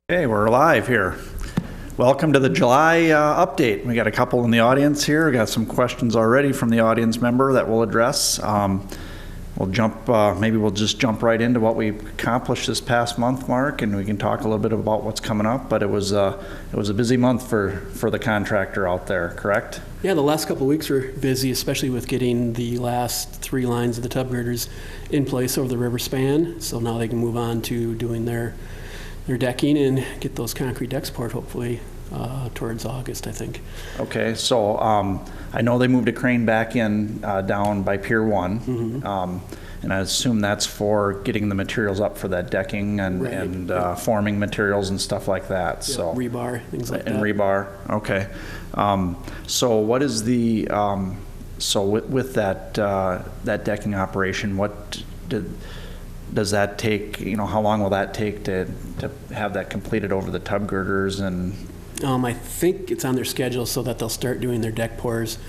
Hey, we're live here. Welcome to the July update. We got a couple in the audience here. We got some questions already from the audience member that we'll address. Maybe we'll just jump right into what we accomplished this past month, Mark, and we can talk a little bit about what's coming up. But it was a busy month for the contractor out there, correct? Yeah, the last couple of weeks were busy, especially with getting the last 3 lines of the tub girders in place over the river span. So now they can move on to doing their decking and get those concrete decks poured hopefully towards August, I think. Okay, so I know they moved a crane back in down by Pier 1, and I assume that's for getting the materials up for that decking and forming materials and stuff like that. Yeah, so rebar, things like that. And rebar, okay. So what is the, with that decking operation, does that take, how long will that take to have that completed over the tub girders? And I think it's on their schedule so that they'll start doing their deck pours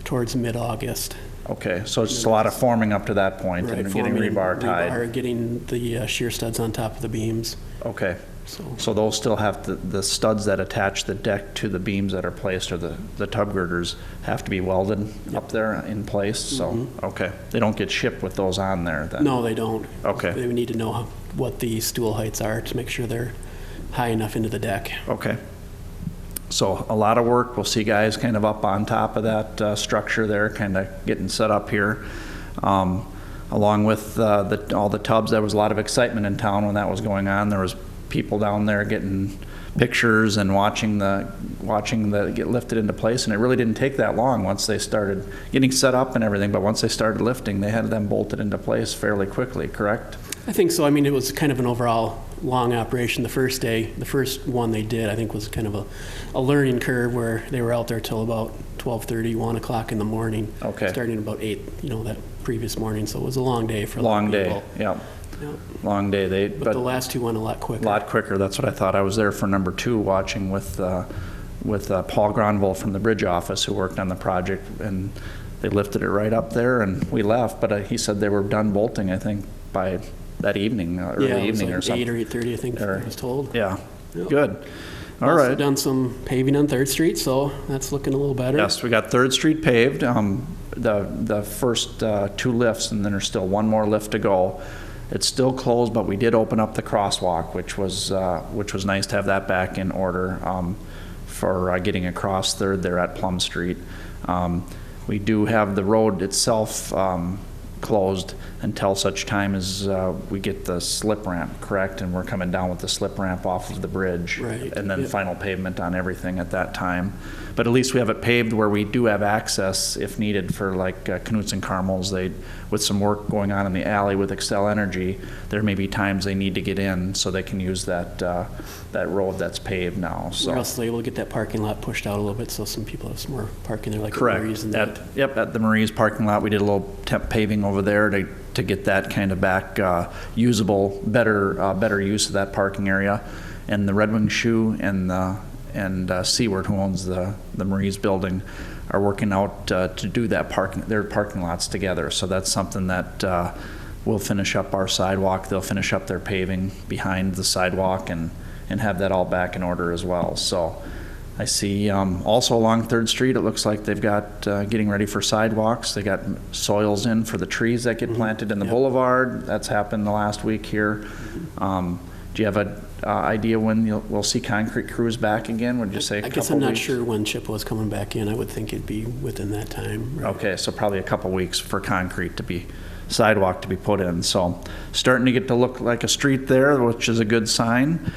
towards mid-August. Okay, so it's just a lot of forming up to that point, Right, and getting rebar tied. Getting the shear studs on top of the beams. Okay, so those still have the studs that attach the deck to the beams that are placed, or the tub girders have to be welded up there in place. So okay, they don't get shipped with those on there then? No, they don't. Okay, they would need to know what the stool heights are to make sure they're high enough into the deck. Okay. So a lot of work. We'll see guys kind of up on top of that structure there, kind of getting set up here. Along with all the tubs, there was a lot of excitement in town when that was going on. There was people down there getting pictures and watching the get lifted into place, and it really didn't take that long once they started getting set up and everything. But once they started lifting, they had them bolted into place fairly quickly, correct? I think so. I mean, it was kind of an overall long operation. The first day, the first one they did, I think, was kind of a learning curve where they were out there till about 12:30, 1 o'clock in the morning. Okay. Starting about 8, that previous morning. So it was a long day for a lot of people. Yeah. Yep. Long day. But the last 2 went a lot quicker. A lot quicker. That's what I thought. I was there for number 2 watching with Paul Gronville from the bridge office who worked on the project, and they lifted it right up there and we left. But he said they were done bolting, I think, by that evening, early evening like or something. 8 or 8:30, I think I was told. Yeah. Yep. Good. All also right. Done some paving on 3rd Street, so that's looking a little better. Yes, we got 3rd Street paved. The first 2 lifts, and then there's still 1 more lift to go. It's still closed, but we did open up the crosswalk, which was nice to have that back in order for getting across 3rd there at Plum Street. We do have the road itself closed until such time as we get the slip ramp, correct? And we're coming down with the slip ramp off of the bridge. Right. And then final pavement on everything at that time. But at least we have it paved where we do have access if needed for like Knuts and Carmel's. With some work going on in the alley with Excel Energy, there may be times they need to get in so they can use that road that's paved now. So we're also able to get that parking lot pushed out a little bit so some people have some more parking there, like correct. At Marie's and at the Marie's parking lot, we did a little temp paving over there to get that kind of back usable, better use of that parking area. And the Red Wing Shoe and Seaward, who owns the Marie's building, are working out to do their parking lots together. So that's something that we'll finish up our sidewalk. They'll finish up their paving behind the sidewalk and have that all back in order as well. So I see also along 3rd Street, it looks like they've got getting ready for sidewalks. They got soils in for the trees that get planted in the boulevard. That's happened the last week here. Do you have an idea when we'll see concrete crews back again? Would you say a couple weeks? I guess I'm not sure when Chip was coming back in. I would think it'd be within that time. Right? Okay, so probably a couple weeks for sidewalk to be put in. So starting to get to look like a street there, which is a good sign.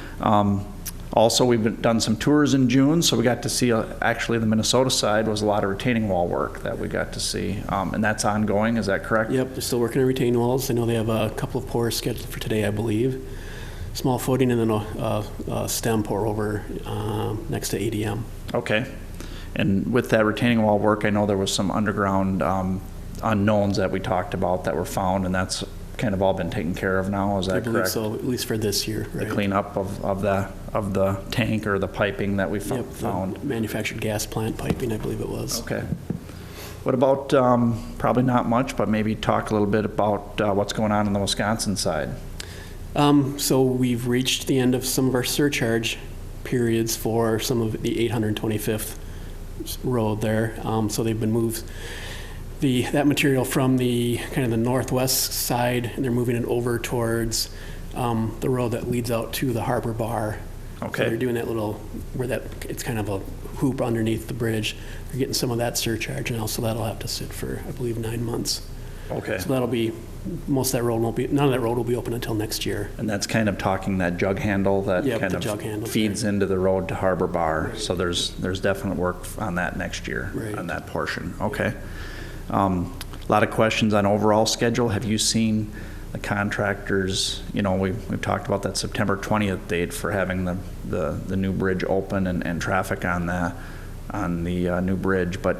Also, we've done some tours in June, so we got to see, actually the Minnesota side was a lot of retaining wall work that we got to see. And that's ongoing, is that correct? Yep, they're still working on retaining walls. I know they have a couple of pours scheduled for today, I believe. Small footing and then a stem pour over next to ADM. Okay. And with that retaining wall work, I know there was some underground unknowns that we talked about that were found, and that's kind of all been taken care of now. Is that correct? I believe so, at least for this year. Right? The cleanup of the tank or the piping that we found. Manufactured gas plant piping, I believe it was. Okay. What about, probably not much, but maybe talk a little bit about what's going on the Wisconsin side? So we've reached the end of some of our surcharge periods for some of the 825th road there. So they've been moved that material from the kind of the northwest side, and they're moving it over towards the road that leads out to the harbor bar. Okay. So they're doing that little, it's kind of a hoop underneath the bridge. They're getting some of that surcharge now, so that'll have to sit for, I believe, 9 months. Okay. So that'll be, most of that road none of that road will be open until next year. And that's kind of talking that jug handle that Yep, kind the of jug handle feeds there. into the road to Harbor Bar. Right. So there's definite work on that next year, Right. on that portion. Okay. A lot of questions on overall schedule. Have you seen the contractors, we've talked about that September 20th date for having the new bridge open and traffic on the new bridge, but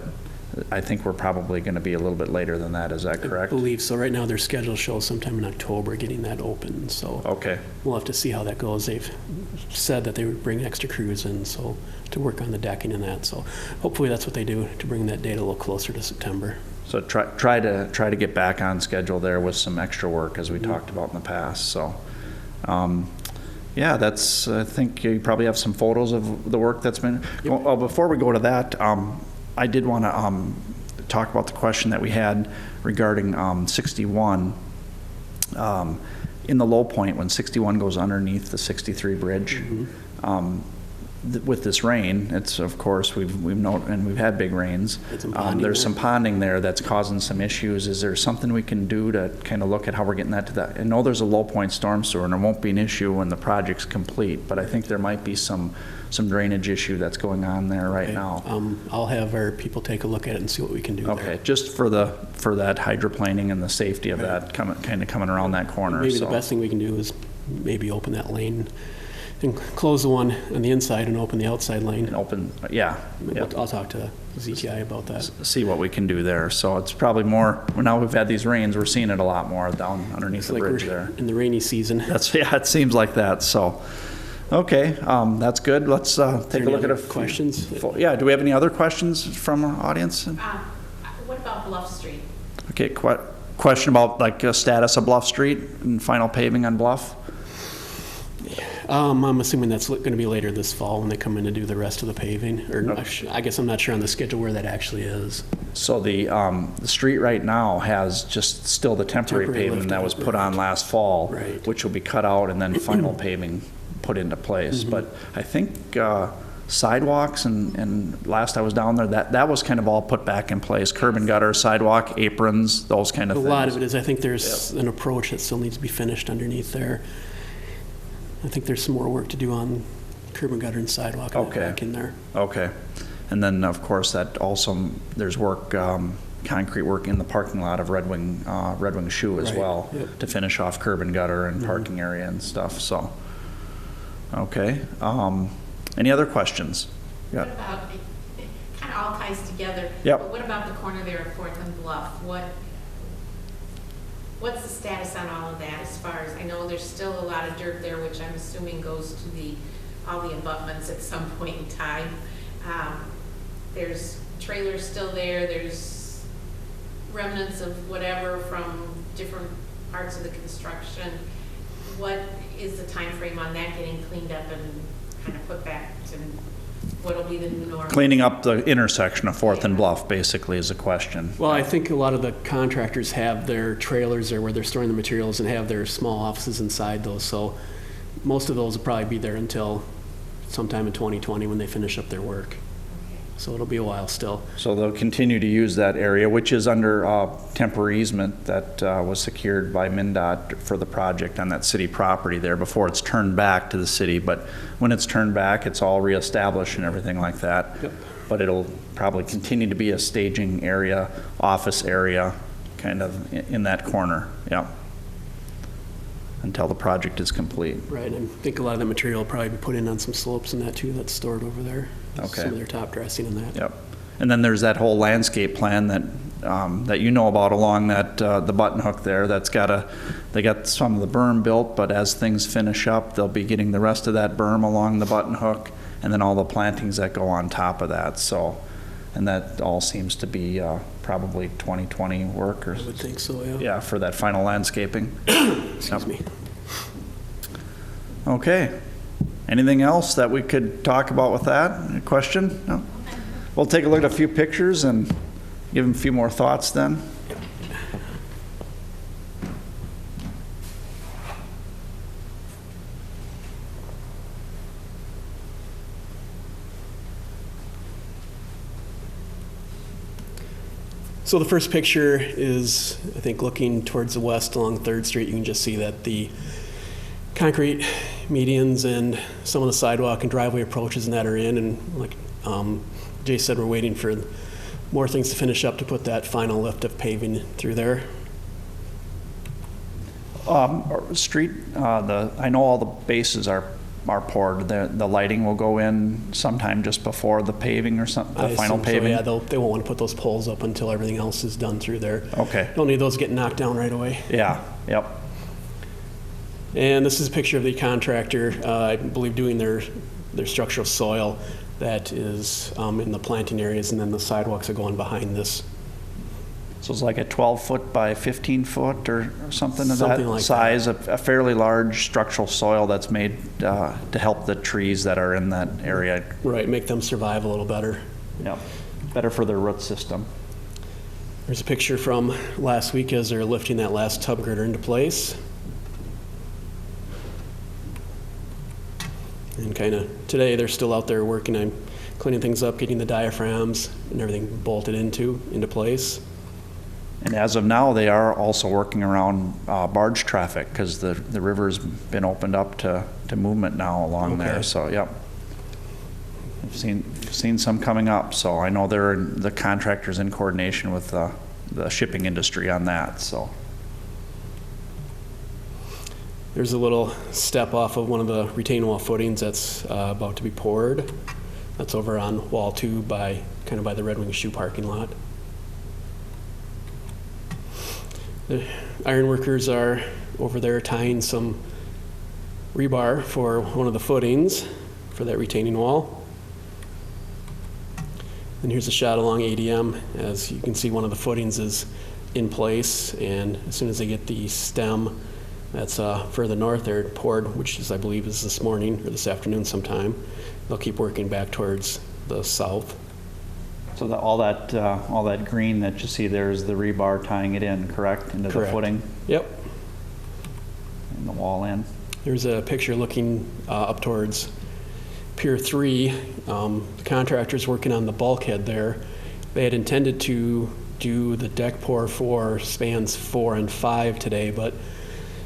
I think we're probably going to be a little bit later than that. Is that correct? I believe so. Right now, their schedule shows sometime in October getting that open, so Okay. we'll have to see how that goes. They've said that they would bring extra crews in, so to work on the decking and that, so hopefully that's what they do, to bring that date a little closer to September. So try to get back on schedule there with some extra work, as we talked about in the past. So, yeah, that's. I think you probably have some photos of the work that's been. Yep. Well, before we go to that, I did want to talk about the question that we had regarding 61. In the low point, when 61 goes underneath the 63 bridge. With this rain, it's, of course, we've known, and we've had big rains. There's some ponding there that's causing some issues. Is there something we can do to kind of look at how we're getting that to that? I know there's a low point storm sewer, and it won't be an issue when the project's complete, but I think there might be some drainage issue that's going on there right now. I'll have our people take a look at it and see what we can do there. Okay, just for that hydroplaning and the safety of that coming around that corner. Maybe the best thing we can do is maybe open that lane and close the one on the inside and open the outside lane. And open, yeah. I'll talk to ZTI about that. See what we can do there. So it's probably more, now we've had these rains, we're seeing it a lot more down underneath the bridge there. In the rainy season. It seems like that. So, okay, that's good. Let's take a look at a few questions. Yeah, do we have any other questions from our audience? What about Bluff Street? Okay, question about like status of Bluff Street and final paving on Bluff? I'm assuming that's going to be later this fall when they come in to do the rest of the paving. Or I guess I'm not sure on the schedule where that actually is. So the street right now has just still the temporary paving that was put on last fall, Right. which will be cut out and then final paving put into place. But I think sidewalks and last I was down there, that was kind of all put back in place. Curb and gutter, sidewalk, aprons, those kind of A things. lot of it is, I think there's an approach that still needs to be finished underneath there. I think there's some more work to do on curb and gutter and sidewalk and that back in there. Okay. And then, of course, that also, there's work, concrete work in the parking lot of Red Wing Shoe as Right. well, Yep. to finish off curb and gutter and parking area and stuff, so. Okay. Any other questions? Yeah. What about, it kind of all ties together. Yep. But what about the corner there at Fourth and Bluff? What's the status on all of that as far as, I know there's still a lot of dirt there, which I'm assuming goes to all the abutments at some point in time. There's trailers still there, there's remnants of whatever from different parts of the construction. What is the time frame on that getting cleaned up and kind of put back to what'll be the new norm? Cleaning up the intersection of Fourth and Bluff, basically, is a question. Well, I think a lot of the contractors have their trailers there where they're storing the materials and have their small offices inside those. So most of those will probably be there until sometime in 2020 when they finish up their work. So it'll be a while still. So they'll continue to use that area, which is under temporary easement that was secured by MnDOT for the project on that city property there before it's turned back to the city. But when it's turned back, it's all reestablished and everything like that. Yep. But it'll probably continue to be a staging area, office area, kind of in that corner, yeah, until the project is complete. Right, and I think a lot of that material will probably be put in on some slopes and that too that's stored over there. Okay. Some of their top dressing and that. Yep. And then there's that whole landscape plan that that you know about along that the button hook there. They got some of the berm built, but as things finish up, they'll be getting the rest of that berm along the button hook, and then all the plantings that go on top of that. So, and that all seems to be probably 2020 work, or I would think so, yeah. yeah, for that final landscaping. Excuse me. Okay. Anything else that we could talk about with that? A question? No? We'll take a look at a few pictures and give them a few more thoughts then. So the first picture is, I think, looking towards the west along 3rd Street. You can just see that the concrete medians and some of the sidewalk and driveway approaches and that are in. And like Jay said, we're waiting for more things to finish up to put that final lift of paving through there. Street, I know all the bases are poured. The lighting will go in sometime just before the paving or something, the final paving? So, yeah, they won't want to put those poles up until everything else is done through there. Okay. Don't need those getting knocked down right away. Yeah, yep. And this is a picture of the contractor, I believe, doing their structural soil that is in the planting areas, and then the sidewalks are going behind this. So it's like a 12-foot by 15-foot or something of Something that like size, a fairly large structural soil that's made to help the trees that are in that area. Right, make them survive a little better. Yep, better for their root system. There's a picture from last week as they're lifting that last tub girder into place. And kind of today they're still out there working on cleaning things up, getting the diaphragms and everything bolted into place. And as of now, they are also working around barge traffic because the river's been opened up to movement now along there. So, yep. I've seen some coming up. So I know the contractors in coordination with the shipping industry on that. So there's a little step off of one of the retaining wall footings that's about to be poured. That's over on wall 2 by the Red Wing Shoe parking lot. The iron workers are over there tying some rebar for one of the footings for that retaining wall. And here's a shot along ADM. As you can see, one of the footings is in place, and as soon as they get the stem that's further north there poured, which is, I believe, is this morning or this afternoon sometime, they'll keep working back towards the south. So all that green that you see there is the rebar tying it in, correct? Into Correct. The footing? Yep. And the wall in? There's a picture looking up towards Pier 3. The contractor's working on the bulkhead there. They had intended to do the deck pour for spans 4 and 5 today, but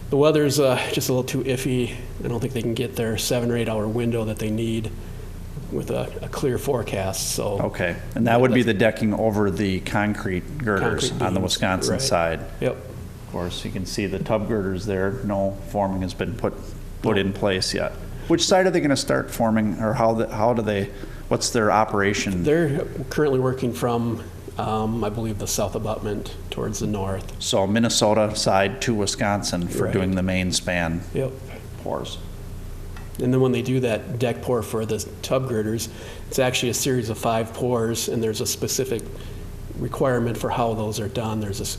the weather's just a little too iffy. I don't think they can get their 7 or 8 hour window that they need with a clear forecast. So okay, and that would be the decking over the concrete girders on the Wisconsin right. side. Yep. Of course, you can see the tub girders there. No forming has been put in place yet. Which side are they going to start forming, or how do they? What's their operation? They're currently working from, I believe, the south abutment towards the north. So Minnesota side to Wisconsin for Right. doing the main span Yep. pours. And then when they do that deck pour for the tub girders, it's actually a series of 5 pours, and there's a specific requirement for how those are done. There's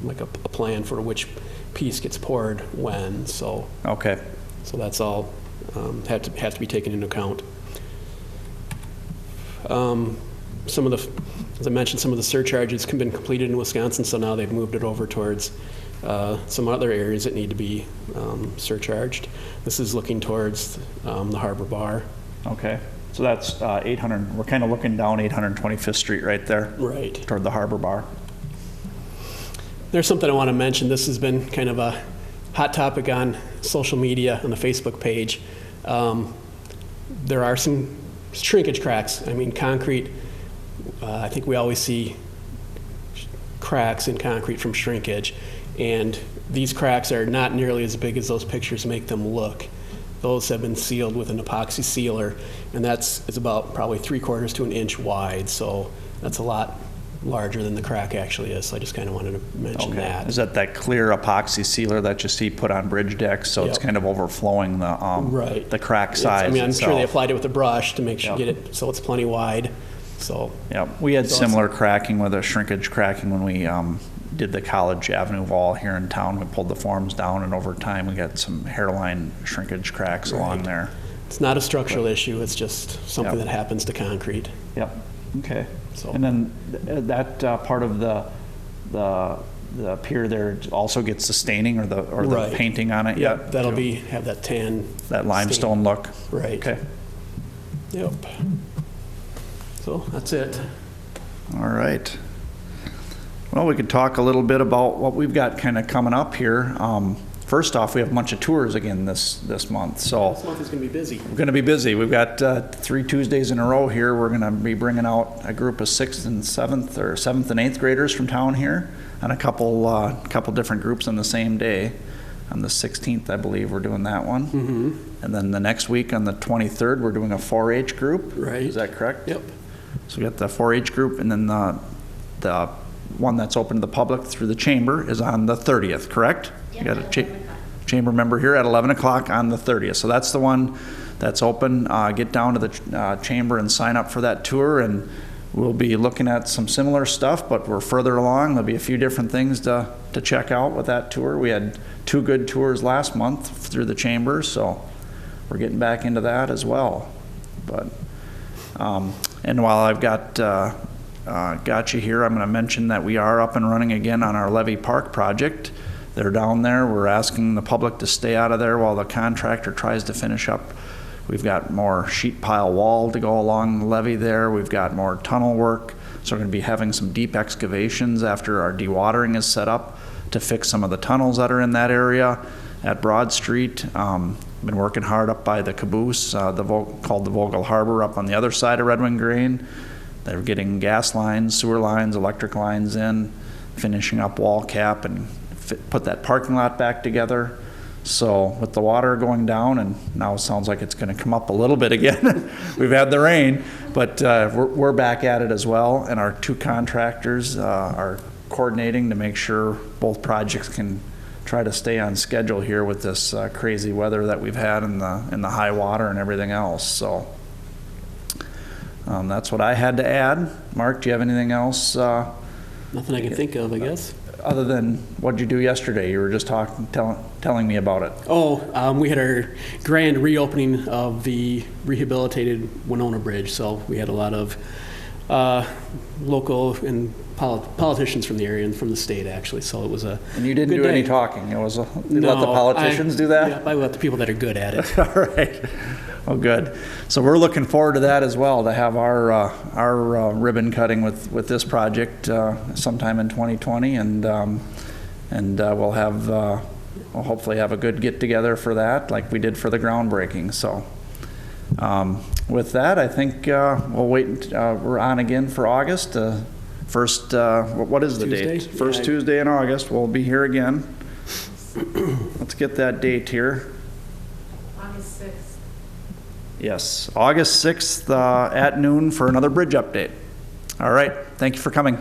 like a plan for which piece gets poured when. So Okay. so that's all has to be taken into account. Some of the, as I mentioned, some of the surcharges have been completed in Wisconsin, so now they've moved it over towards some other areas that need to be surcharged. This is looking towards the harbor bar. Okay. So that's 800. We're kind of looking down 825th Street right there. Right. Toward the harbor bar. There's something I want to mention. This has been kind of a hot topic on social media, on the Facebook page. There are some shrinkage cracks. I mean, concrete, I think we always see cracks in concrete from shrinkage, and these cracks are not nearly as big as those pictures make them look. Those have been sealed with an epoxy sealer, and it's about probably 3/4 to an inch wide, so that's a lot larger than the crack actually is. So I just kind of wanted to mention Okay. that. Is that clear epoxy sealer that you see put on bridge decks? So it's Yep. kind of overflowing the Right. the crack size. I mean, I'm itself. sure they applied it with a brush to make sure Yep. get it so it's plenty wide. So Yeah, we had So similar cracking with a shrinkage cracking when we did the College Avenue wall here in town. We pulled the forms down, and over time, we got some hairline shrinkage cracks along there. It's not a structural issue, it's just something Yep. that happens to concrete. Yep, okay. So- And then that part of the pier there also gets the staining or the Right. painting on it? Yep, that'll have that tan. That limestone look? stain. Right. Okay, Yep. So that's it. all right. Well, we could talk a little bit about what we've got kind of coming up here. First off, we have a bunch of tours again this month, so This month is going to be busy. we're going to be busy. We've got 3 Tuesdays in a row here. We're going to be bringing out a group of 6th and 7th, or 7th and 8th graders from town here, and a couple different groups on the same day. On the 16th, I believe, we're doing that one. Mm-hmm. And then the next week, on the 23rd, we're doing a 4-H group. Right. Is that correct? Yep. So we got the 4-H group, and then the one that's open to the public through the chamber is on the 30th, correct? Yep, You got a at 11 o'clock. chamber member here at 11 o'clock on the 30th. So that's the one that's open. Get down to the chamber and sign up for that tour, and we'll be looking at some similar stuff, but we're further along. There'll be a few different things to check out with that tour. We had 2 good tours last month through the chamber, so we're getting back into that as well. But and while I've got you here, I'm going to mention that we are up and running again on our Levy Park project. They're down there. We're asking the public to stay out of there while the contractor tries to finish up. We've got more sheet pile wall to go along the levee there. We've got more tunnel work. So we're going to be having some deep excavations after our dewatering is set up to fix some of the tunnels that are in that area at Broad Street. Been working hard up by the caboose, called the Vogel Harbor, up on the other side of Red Wing Grain. They're getting gas lines, sewer lines, electric lines in, finishing up wall cap, and put that parking lot back together. So with the water going down, and now it sounds like it's going to come up a little bit again. We've had the rain, but we're back at it as well. And our 2 contractors are coordinating to make sure both projects can try to stay on schedule here with this crazy weather that we've had in the high water and everything else. So that's what I had to add. Mark, do you have anything else? Nothing I can think of, I guess. Other than what'd you do yesterday? You were just telling me about it. Oh, we had our grand reopening of the rehabilitated Winona Bridge, so we had a lot of local and politicians from the area and from the state, actually, so it was a And you didn't good do any day. talking? It was you No, let the politicians do that? Yeah, I let the people that are good at it. All right. Oh, good. So we're looking forward to that as well, to have our ribbon cutting with this project sometime in 2020, and we'll hopefully have a good get together for that, like we did for the groundbreaking. So with that, I think we'll wait. We're on again for August. First, what is the Tuesday? date? First Yeah. Tuesday in August. We'll be here again. Let's get that date here. August 6th. Yes, August 6th at noon for another bridge update. All right, thank you for coming.